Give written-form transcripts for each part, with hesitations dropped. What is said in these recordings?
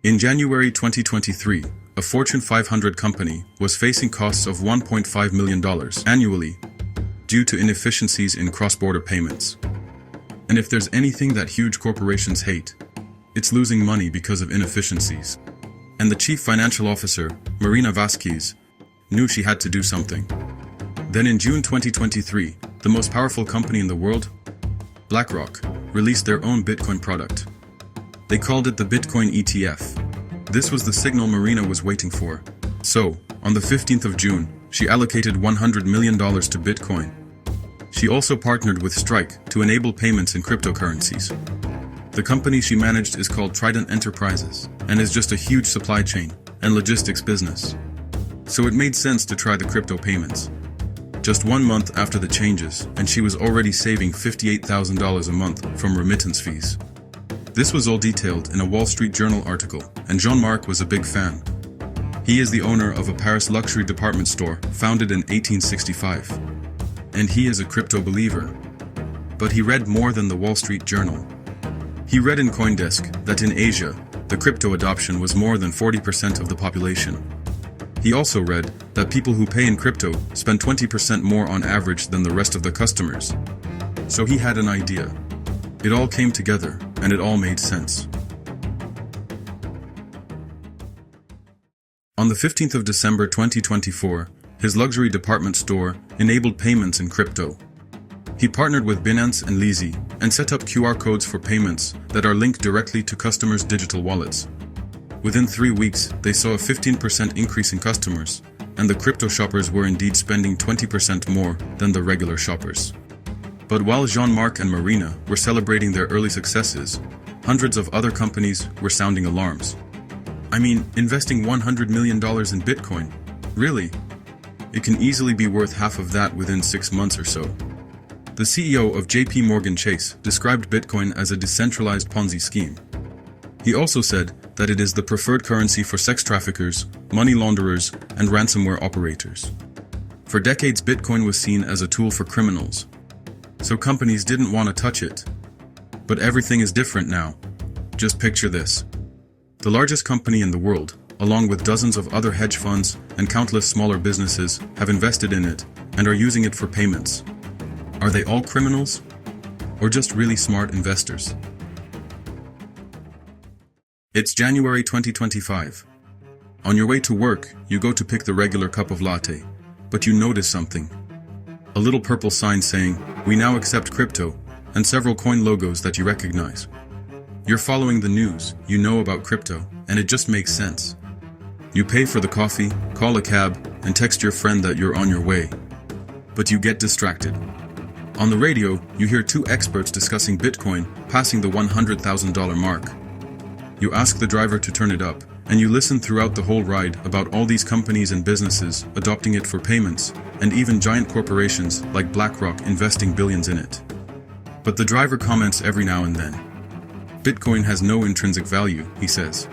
In January 2023, a Fortune 500 company was facing costs of $1.5 million annually due to inefficiencies in cross-border payments. And if there's anything that huge corporations hate, it's losing money because of inefficiencies. And the chief financial officer, Marina Vasquez, knew she had to do something. Then in June 2023, the most powerful company in the world, BlackRock, released their own Bitcoin product. They called it the Bitcoin ETF. This was the signal Marina was waiting for. So, on the 15th of June, she allocated $100 million to Bitcoin. She also partnered with Strike to enable payments in cryptocurrencies. The company she managed is called Trident Enterprises and is just a huge supply chain and logistics business. So it made sense to try the crypto payments. Just 1 month after the changes, and she was already saving $58,000 a month from remittance fees. This was all detailed in a Wall Street Journal article, and Jean-Marc was a big fan. He is the owner of a Paris luxury department store founded in 1865. And he is a crypto believer. But he read more than the Wall Street Journal. He read in CoinDesk that in Asia, the crypto adoption was more than 40% of the population. He also read that people who pay in crypto spend 20% more on average than the rest of the customers. So he had an idea. It all came together, and it all made sense. On the 15th of December 2024, his luxury department store enabled payments in crypto. He partnered with Binance and Leasy and set up QR codes for payments that are linked directly to customers' digital wallets. Within 3 weeks, they saw a 15% increase in customers, and the crypto shoppers were indeed spending 20% more than the regular shoppers. But while Jean-Marc and Marina were celebrating their early successes, hundreds of other companies were sounding alarms. I mean, investing $100 million in Bitcoin? Really? It can easily be worth half of that within 6 months or so. The CEO of JP Morgan Chase described Bitcoin as a decentralized Ponzi scheme. He also said that it is the preferred currency for sex traffickers, money launderers, and ransomware operators. For decades, Bitcoin was seen as a tool for criminals. So companies didn't want to touch it. But everything is different now. Just picture this. The largest company in the world, along with dozens of other hedge funds and countless smaller businesses, have invested in it and are using it for payments. Are they all criminals? Or just really smart investors? It's January 2025. On your way to work, you go to pick the regular cup of latte, but you notice something. A little purple sign saying, "We now accept crypto," and several coin logos that you recognize. You're following the news, you know about crypto, and it just makes sense. You pay for the coffee, call a cab, and text your friend that you're on your way. But you get distracted. On the radio, you hear two experts discussing Bitcoin passing the $100,000 mark. You ask the driver to turn it up, and you listen throughout the whole ride about all these companies and businesses adopting it for payments, and even giant corporations like BlackRock investing billions in it. But the driver comments every now and then. Bitcoin has no intrinsic value, he says.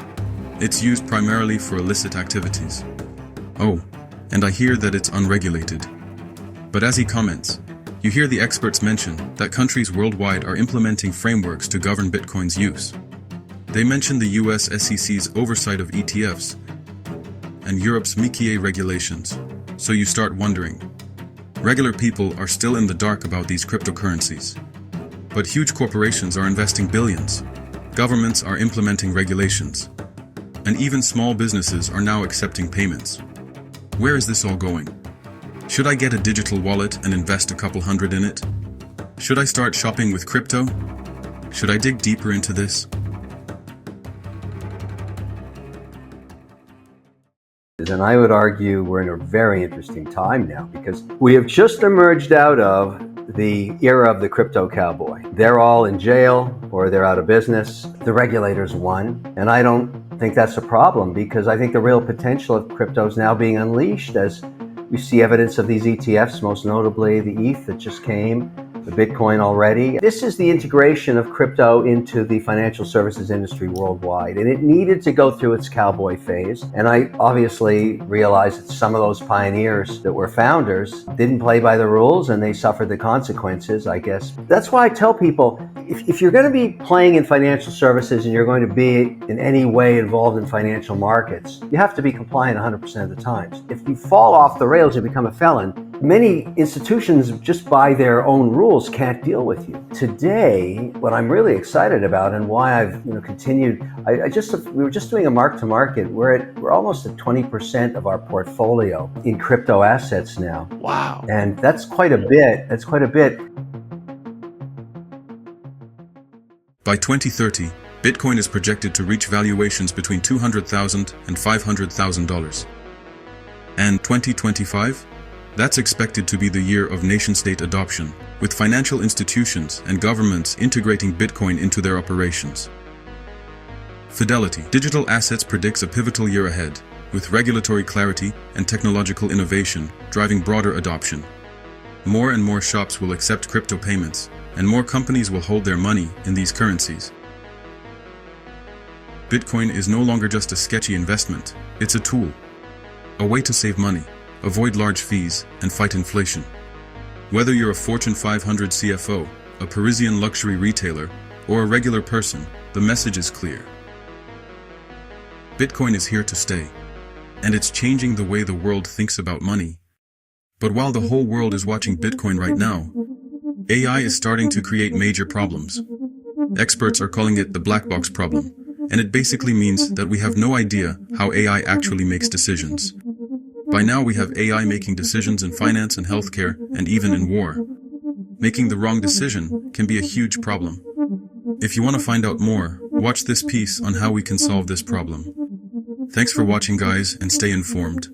It's used primarily for illicit activities. Oh, and I hear that it's unregulated. But as he comments, you hear the experts mention that countries worldwide are implementing frameworks to govern Bitcoin's use. They mention the US SEC's oversight of ETFs and Europe's MiCA regulations. So you start wondering. Regular people are still in the dark about these cryptocurrencies. But huge corporations are investing billions. Governments are implementing regulations. And even small businesses are now accepting payments. Where is this all going? Should I get a digital wallet and invest a couple hundred in it? Should I start shopping with crypto? Should I dig deeper into this? And I would argue we're in a very interesting time now because we have just emerged out of the era of the crypto cowboy. They're all in jail or they're out of business. The regulators won. And I don't think that's a problem because I think the real potential of crypto is now being unleashed as we see evidence of these ETFs, most notably the ETH that just came, the Bitcoin already. This is the integration of crypto into the financial services industry worldwide, and it needed to go through its cowboy phase. And I obviously realized that some of those pioneers that were founders didn't play by the rules and they suffered the consequences, I guess. That's why I tell people, if you're going to be playing in financial services and you're going to be in any way involved in financial markets, you have to be compliant 100% of the times. If you fall off the rails and become a felon, many institutions, just by their own rules, can't deal with you. Today, what I'm really excited about and why I've continued, we were just doing a mark-to-market. We're almost at 20% of our portfolio in crypto assets now. Wow. And that's quite a bit. By 2030, Bitcoin is projected to reach valuations between $200,000 and $500,000. And 2025? That's expected to be the year of nation-state adoption, with financial institutions and governments integrating Bitcoin into their operations. Fidelity Digital Assets predicts a pivotal year ahead, with regulatory clarity and technological innovation driving broader adoption. More and more shops will accept crypto payments, and more companies will hold their money in these currencies. Bitcoin is no longer just a sketchy investment, it's a tool. A way to save money, avoid large fees, and fight inflation. Whether you're a Fortune 500 CFO, a Parisian luxury retailer, or a regular person, the message is clear. Bitcoin is here to stay, and it's changing the way the world thinks about money. But while the whole world is watching Bitcoin right now, AI is starting to create major problems. Experts are calling it the black box problem, and it basically means that we have no idea how AI actually makes decisions. By now we have AI making decisions in finance and healthcare and even in war. Making the wrong decision can be a huge problem. If you want to find out more, watch this piece on how we can solve this problem. Thanks for watching, guys, and stay informed.